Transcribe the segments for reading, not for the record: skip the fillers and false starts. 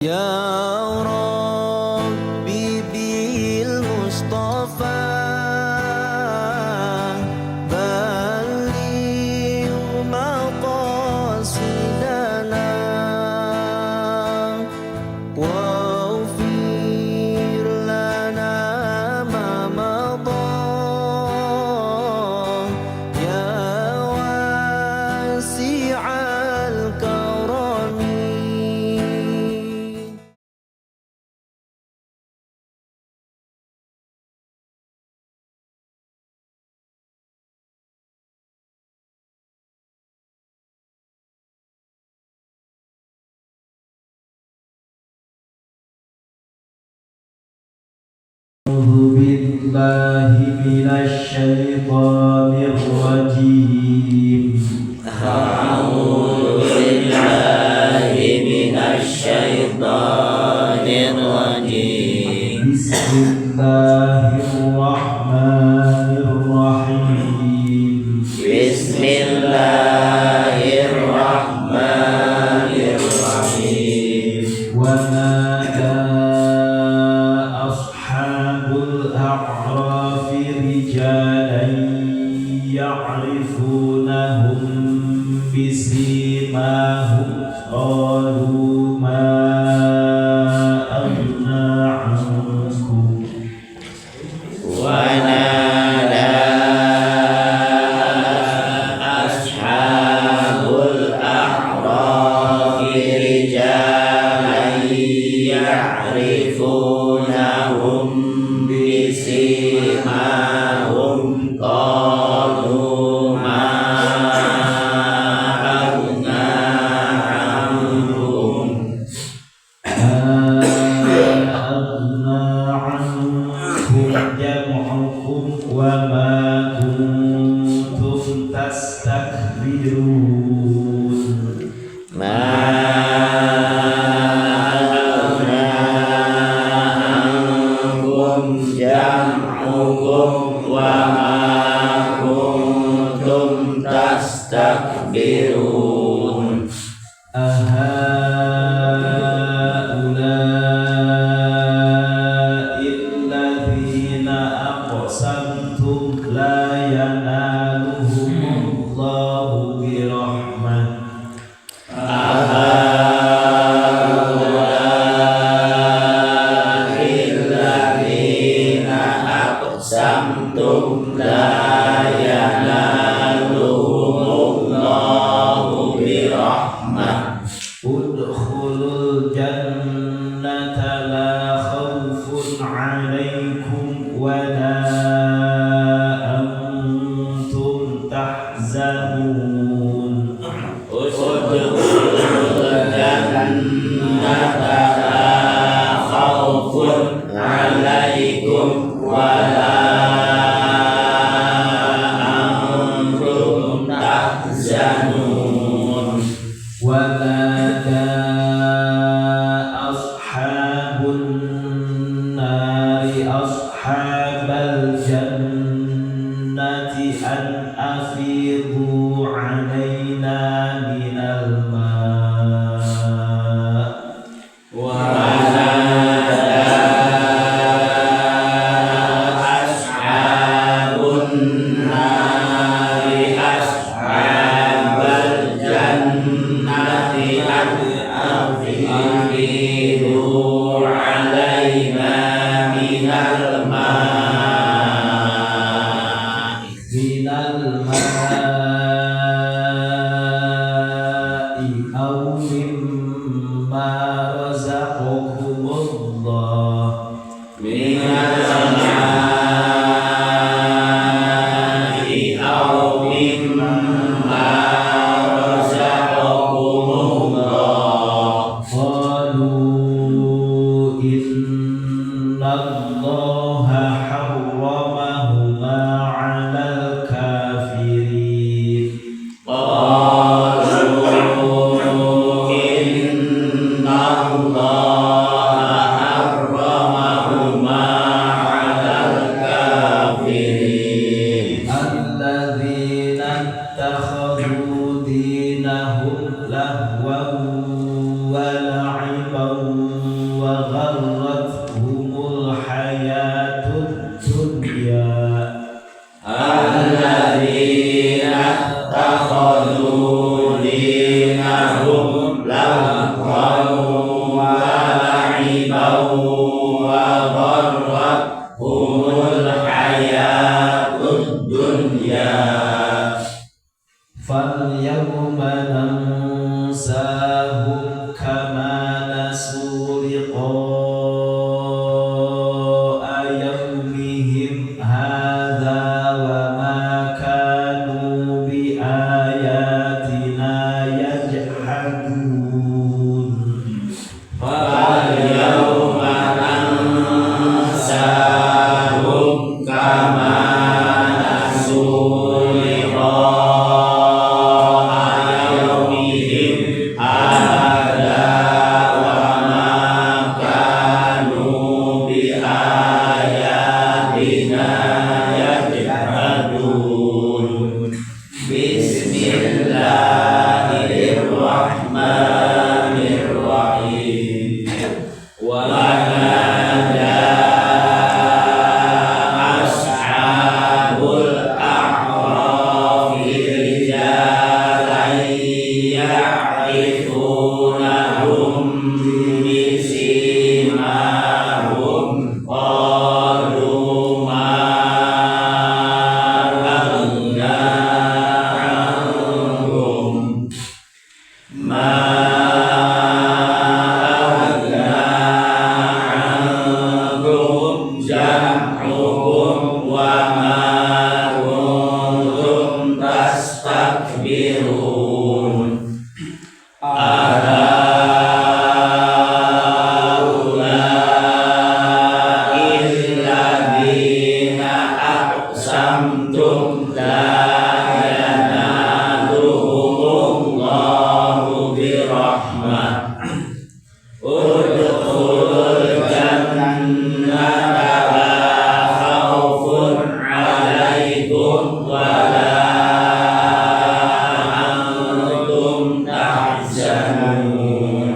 Ya Rabbi bil Mustafa balligh maqasidana waghfir lana ma madha ya wasi'al karami. أعوذ بالله من الشيطان الرجيم. أعوذ بالله من الشيطان الرجيم. بسم الله الرحمن الرحيم. بسم الله الرحمن الرحيم. ونادى أصحاب الأعراف رجالا يعرفونهم بسيماهم قالوا ما أغنى عنكم ونادى أصحاب الأعراف رجالا يعرفونهم بسيماهم قالوا ما أغنى عنكم جمعكم وما كنتم تستكبرون ما أغنى عنكم جمعكم وما كنتم تستكبرون أهؤلاء الذين أقسمتم لا ينالهم الله برحمة أهؤلاء الذين أقسمتم لا ينالهم الله برحمة ادخلوا الجنة لا خوف عليكم ولا أنتم تحزنون ادخلوا الجنة لا خوف عليكم ولا أنتم تحزنون ونادى أصحاب النار أصحاب الجنة أن أفيضوا علينا من الماء ونادى أصحاب النار أصحاب الجنة أن أفيضوا علينا من الماء أو مما رزقكم الله من الماء أو مما رزقكم الله قالوا إن الله حرمهما على الكافرين قالوا إن الله حرمهما على الكافرين الذين اتخذوا دينهم لهوا ولعبا وغرتهم الحياة الدنيا الذين اتخذوا دينهم لهوا ولعبا وغرتهم الحياة الدنيا فاليوم ننساهم كما نسوا لقاء يومهم هذا وما كانوا بآياتنا يجحدون فاليوم ننساهم كما نسوا لقاء يومهم هذا وما كانوا بآياتنا يجحدون بسم الله الرحمن الرحيم ونادى أصحاب الأعراف رجالا يعرفونهم بسيماهم قالوا ما أغنى عنهم جمعهم وما كنتم تستكبرون أهؤلاء الذين أقسمتم لا ينالهم الله برحمة ادخلوا الجنة لا خوف عليكم ولا أنتم تحزنون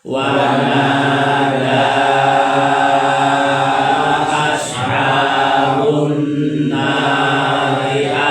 ونادى أصحاب النار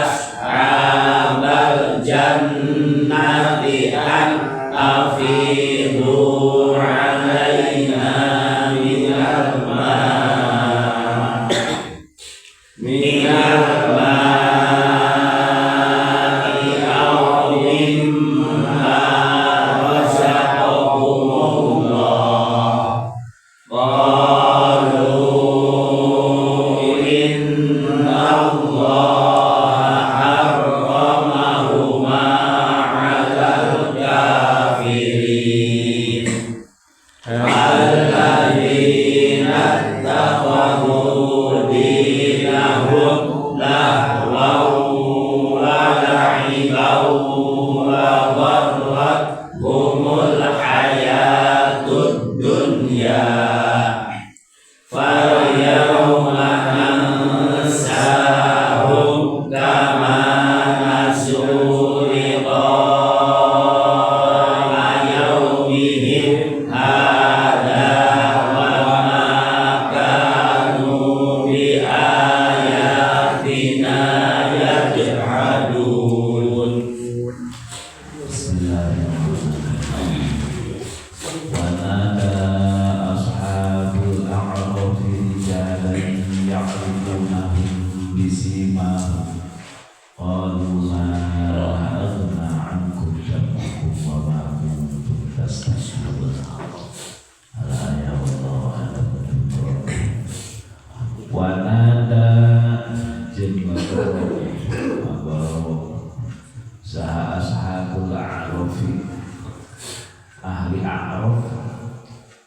أصحاب الجنة أن أفيضوا علينا من الماء أو مما رزقهم الله قالوا إن الله حرمهما على الكافرين الذين اتخذوا دينهم لهوا ولعبا وغرتهم الحياة الدنيا فاليوم ننساهم كما نسوا لقاء يومهم هذا وما كانوا بآياتنا يجحدون Bismillahirrahmanirrahim. Wanada ashabul a'raf rijalan ya'rifunahum bisimahum qalu ma aghna ankum jam'ukum wa ma kuntum tastakbirun ala ya Allah wanada jemaah saha ashabul a'rafi ahli a'raf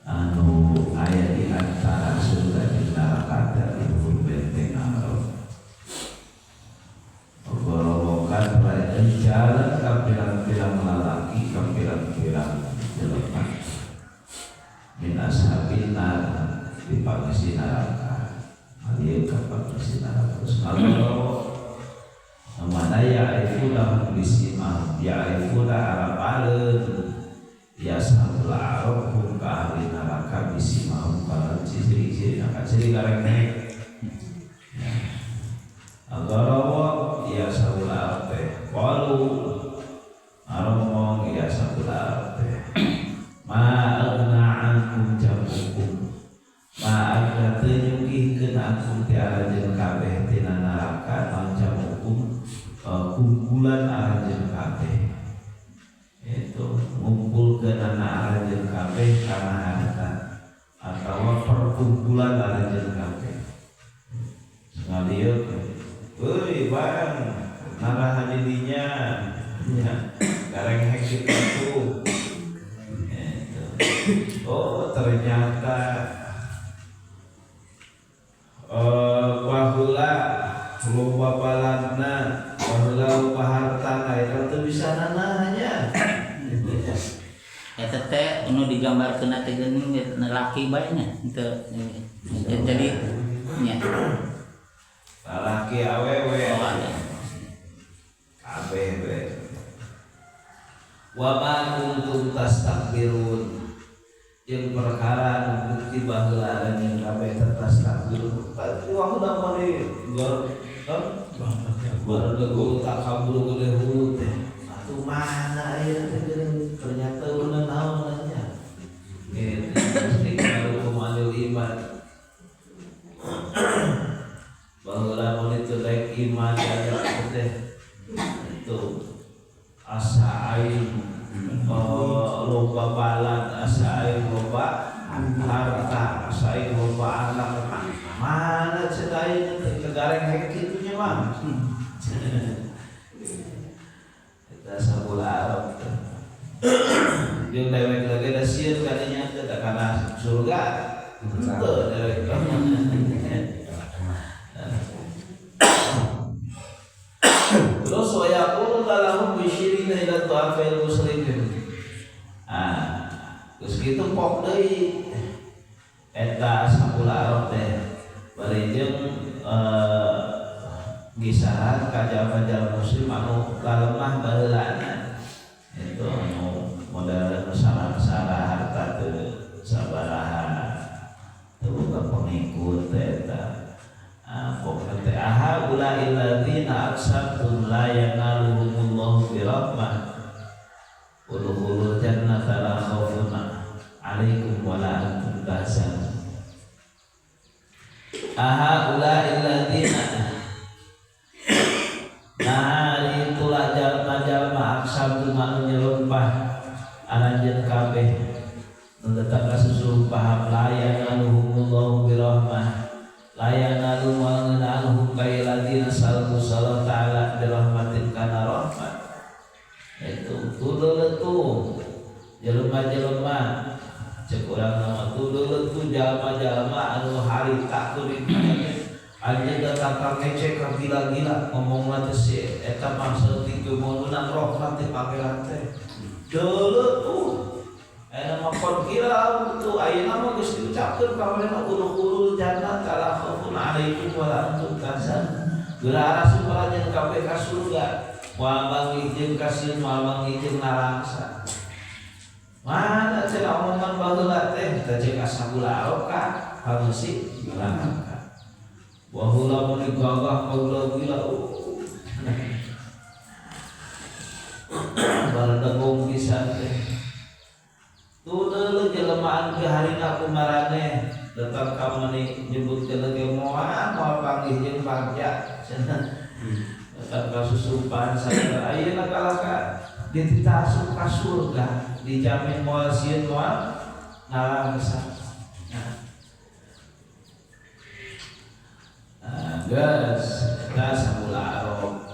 anu aya di antara surga di neraka itu benteng a'raf gorowokan jalan kampiran-piran lalaki kampiran-piran jelema min ashabin nar di pangisi neraka alieu ka pangisi neraka terus kalau mana ya'rifuna bisimahum ya'rifuna arab-alun ya sabul a'raf ka ahli neraka gareng agarawa iya sabula teh qalu aromong iya sabula teh ma'agna ankum jamukum ma'agna tenyugihkeun ankum ti arajeun kabeh tina neraka naon jamukum kumpulan arajeun kabeh itu ngumpulkeun anak arajeun kabeh kana harta atawa perkumpulan arajeun kabeh ngalieu euy bang naraha didinya ya gareng hektik itu. Oh ternyata bahula loba baladna bahula loba hartana eta teu bisa nananya eta teh anu digambarkeun teh geuning laki bae nya teu jadi nya lalaki awewe kabeh we wa ma kuntum tastakbirun jeung perkara nu bukti baheula anjeun kabeh tastakbirun tapi waktu mah baru tak kabul gede hulu teh atuh mana aya teh ternyata urang naon nya gitu mesti baru kumanil iman baheula mun itu daek iman ada teh itu asa aing loba balad asa aing loba harta asa aing loba anak mana cetai kegareng kayak gitunya mah kita sabula Arab jeung dewek lagi da sieun kadinya teh da kana surga teu dewek terus waya qul lahum bisyirina ila ta'afil muslimin terus kitu pok deui eta sabula Arab teh bari jeung gisahan kajal-kajal muslim anu lalemah baheulana itu anu modal masalah harta teu sabaraha teu pengikut eta pokoknya teh aha ulai alladzina aqsamtum la yanaluhumullahu birahmah udkhulul jannata la khaufun 'alaikum wa la antum tahzanun aha ulai alladzina itulah jalma-jalma aqsamtum anu nyelumpah anjeun kabeh nu tetep kasusumpah la yanaluhumullahu birahmah layana lumangan anhum kailadina sallu sallallahu ta'ala birahmatin kana rahmat itu tudul jelema-jelema cek urang nama tudul jalma-jalma anu harita kuring anjeun datang ka ngecek ka gila-gila ngomongna teh si eta maksud itu monunan rahmat ti pangeran teh deuleuh aya mah kon kira tu ayeuna mah geus diucapkeun ka manehna udkhulul jannata la khaufun 'alaikum wa la antum tahzanun. Geura rasulah jeung kabeh ka surga. Moal bangih jeung kasieun moal bangih jeung narangsa. Mana cenah omongan baheula teh teh jeung ashabul arqa halusi neraka. Wa hula mun gagah qaula gila. Baradagong pisan teh. Tudul jelemaan ke harina kumarane datang ka meuni nyebutkeun lagi moal panggih jeung bagja cenah datang ka susupan sadar ayeuna kalaka ditasup ka surga dijamin moal sieun moal narangsa gas kita sabula Arab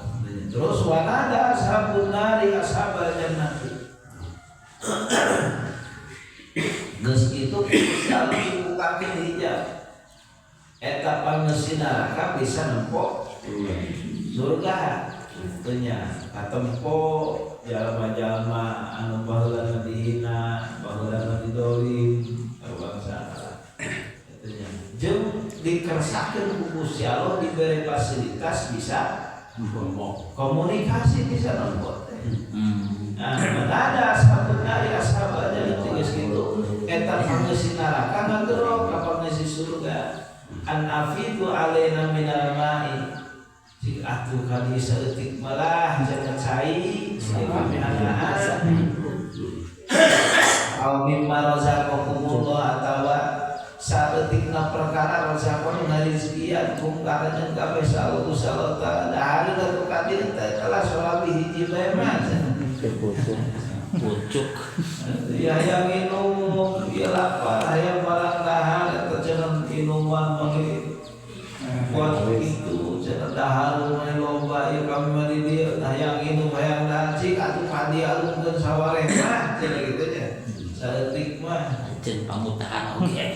terus wanada ashabun nari ashabal jannati geus kitu selalu dibukakeun hijab eta pangeusina neraka bisa nempo surga teu nya katempo jalma-jalma anu baheula dihina baheula didolim bangsa eta nya jeung dikersakeun ku Gusti Allah diberi fasilitas bisa komunikasi bisa nempo teh ada ashabun nari ashabal jannati geus kitu eta pangeusina neraka ngagerok ka pangeusina surga an afidu alaina minal ma'i jika atuh kali saeutik malah jangan cai kami anak au mimma razaqakumullah atawa saeutikna perkara razaqon ngarizkian kum karanjeun kabeh salatu salata dahar ka kadir teh kelas salawi hiji bae mah pucuk ya yang minum ya lapar hayang barang dahar eta cenah minuman mangge buat itu cenah dahar mah loba ieu kami mari dieu hayang minum hayang dacik atuh padi alungkeun sawarena cenah kitu nya saeutik mah cenah pamutahan oge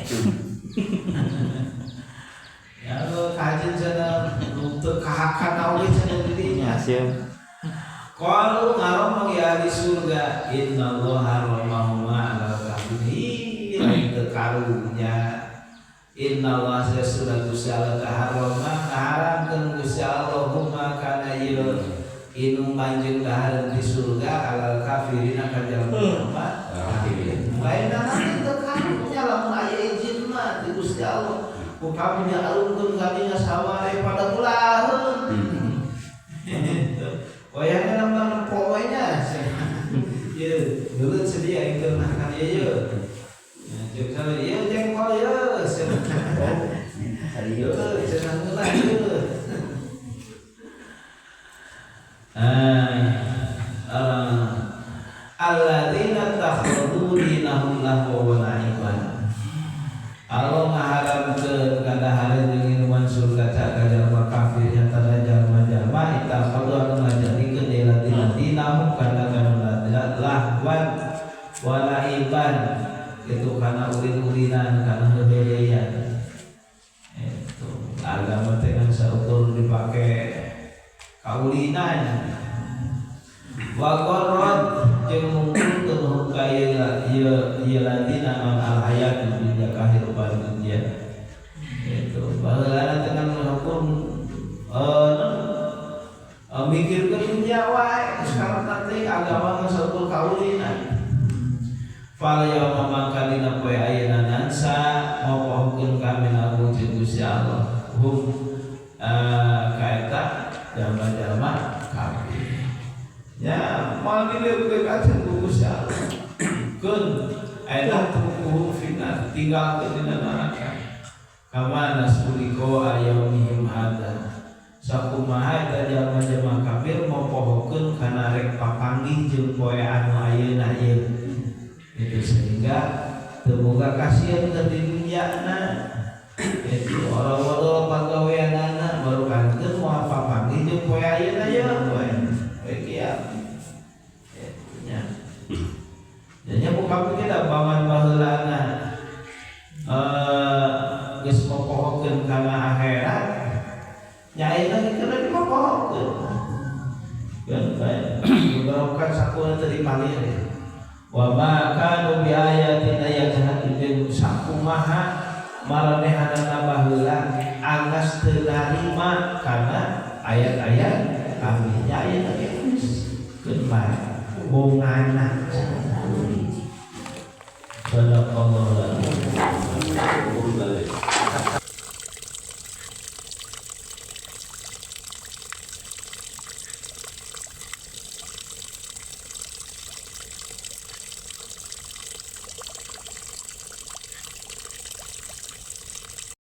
ya lo kajen cenah nuntut kahakan oge cenah didinya kalau ngarong ya di surga innallaha harramahuma ala kafirin tekarunya innallaha sudah Gusti Allah taharrama haramkeun Gusti Allah huma kana ieu inu manjeun dahareun di surga ala kafirin ka jalma kafirin lainna nanti tekarunya lamun aya izin mah di Gusti Allah ku kami alungkeun kami saware pada kulaheun wayangnya nambah pokoknya ya dulu sedia itu makan ya kalau ya jengkol ya hari ya senang lah alladzina takhudhu dinahum lahu wa la'iban Allah mengharamkan kadaharan jeung inuman surga cak kajalma kafir yang jalma ita kalau ngajadikeun dinahum kana lahwan wala iban itu kana ulin-ulinan kana hebereyan itu agama teh kan saukur dipake kaulinan wa qarrad jeung mungkin kaya ieu ladina al hayat dunya kahirupan dunya itu baheula tenan hukum mikir ke dunia wae sekarang nanti agama ngasaukur kaulinan fal yauma mangkalina poe ayeuna nansa mopohkeun kami nagu Gusti Allah kaeta jalma-jalma kafir ya moal dileukeun ka Gusti Allah keun ayeuna tubuh fitnah tinggalkeun dina neraka kama nasuliko ayaumihim hada sakumaha eta jalma-jalma kafir mopohokeun kana rek papanggih jeung poe anu ayeuna ieu itu sehingga teu boga kasihan di dunyana itu orang-orang pagaweanana baru kankeun moal papanggih jeung poe ayeuna ieu poe kiamat nya nya buka kita paman baheulana geus mopohokeun kana akhirat nyaina dikeun dipopohokeun kan beberapa sakuna tadi palir wa ma kanu bi ayatina yajhadun sakumaha maranehanana baheula anas teu narima kana ayat-ayat kami nya aya geus keun bae bongana sadaqallahu